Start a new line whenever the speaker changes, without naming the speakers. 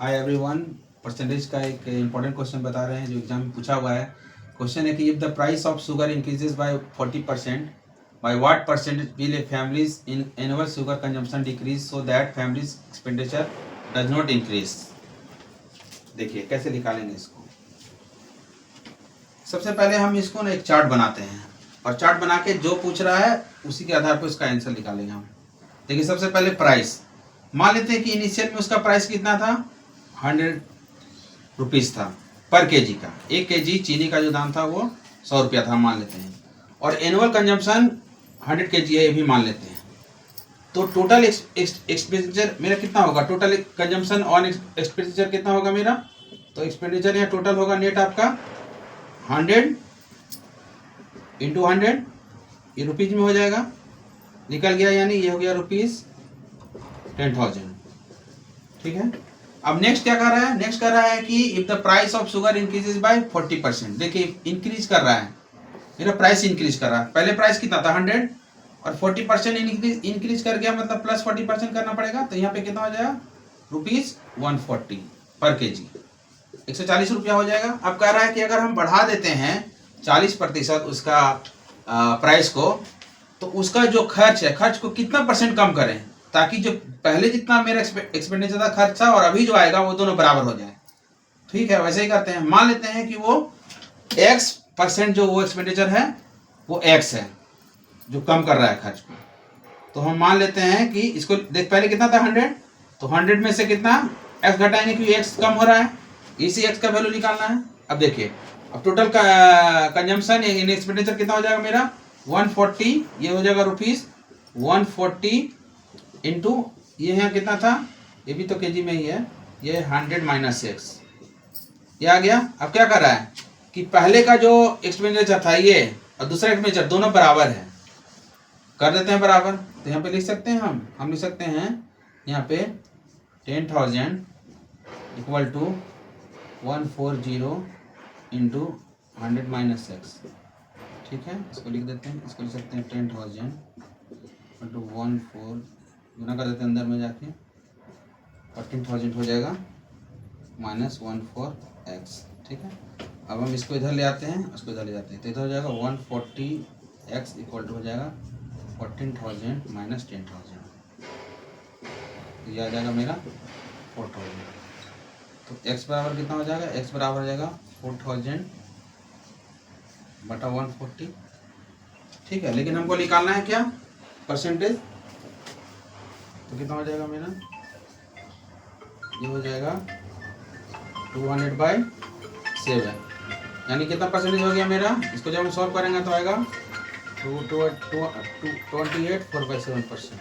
Hi everyone. Percentage का एक important question बता रहे हैं जो एग्जाम में पूछा हुआ है। क्वेश्चन है कि if the price of sugar increases by 40%, by what percentage will A families in annual sugar consumption decrease so that families expenditure does not increase. देखिए कैसे निकालेंगे इसको। सबसे पहले हम इसको ना एक चार्ट बनाते हैं और चार्ट बना के जो पूछ रहा है उसी के आधार पर उसका आंसर निकालेंगे हम। देखिए सबसे पहले प्राइस मान लेते हैं कि इनिशियल में उसका प्राइस कितना था, 100 रुपीज़ था पर केजी का। 1 केजी चीनी का जो दाम था वो 100 रुपया था मान लेते हैं, और एनुअल कंजम्पशन 100 केजी है ये भी मान लेते हैं। तो टोटल एक्सपेंडिचर मेरा कितना होगा, टोटल कंजम्पशन ऑन एक्सपेंडिचर कितना होगा मेरा। तो एक्सपेंडिचर यहाँ टोटल होगा नेट आपका 100 इंटू 100, ये रुपीज़ में हो जाएगा, निकल गया, यानी ये हो गया रुपीज़ 10,000। ठीक है। अब नेक्स्ट क्या कर रहा है, नेक्स्ट कर रहा है कि if the price of sugar increases by 40%। देखिए इंक्रीज कर रहा है, मेरा प्राइस इंक्रीज कर रहा है। पहले प्राइस कितना था 100 और 40% इंक्रीज कर गया, मतलब प्लस 40% करना पड़ेगा। तो यहाँ पे कितना हो जाएगा, रुपीज़ 140 पर केजी, 140 रुपया हो जाएगा। अब कह रहा है कि अगर हम बढ़ा देते हैं 40% उसका प्राइस को, तो उसका जो खर्च है, खर्च को कितना परसेंट कम करें ताकि जो पहले जितना मेरा एक्सपेंडिचर था खर्चा और अभी जो आएगा वो दोनों बराबर हो जाए। ठीक है, वैसे ही करते हैं। मान लेते हैं कि वो x% जो वो एक्सपेंडिचर है वो x है जो कम कर रहा है खर्च को। तो हम मान लेते हैं कि इसको देख, पहले कितना था 100, तो 100 में से कितना x घटाएंगे क्योंकि x कम हो रहा है, इसी x का वैल्यू निकालना है। अब देखिए, अब टोटल का कंजम्पशन इन एक्सपेंडिचर कितना हो जाएगा मेरा 140, ये हो जाएगा रुपीज़ 140 इंटू ये यहाँ कितना था, ये भी तो केजी में ही है, ये 100 माइनस x, ये आ गया। अब क्या कर रहा है कि पहले का जो एक्सपेंडिचर था ये और दूसरा एक्सपेंडिचर दोनों बराबर है, कर देते हैं बराबर। तो यहाँ पे लिख सकते हैं हम लिख सकते हैं यहाँ पे 10,000 equal to 140 into 100 minus x। ठीक है, इसको लिख देते हैं, इसको लिख सकते हैं 10,000 इंटू 14 गुना कर देते हैं अंदर में जाके, 14,000 हो जाएगा माइनस 14x। ठीक है, अब हम इसको इधर ले आते हैं, उसको इधर ले जाते हैं, तो इधर हो जाएगा 140x इक्वल टू हो जाएगा 14,000 माइनस 10,000, ये आ जाएगा मेरा 4,000। तो x बराबर कितना हो जाएगा, x बराबर हो जाएगा 4,000 बटा 140। ठीक है, लेकिन हमको निकालना है क्या, परसेंटेज। तो कितना हो जाएगा मेरा, ये हो जाएगा 200/7, यानी कितना परसेंटेज हो गया मेरा। इसको जब हम सॉल्व करेंगे तो आएगा 28 4/7%।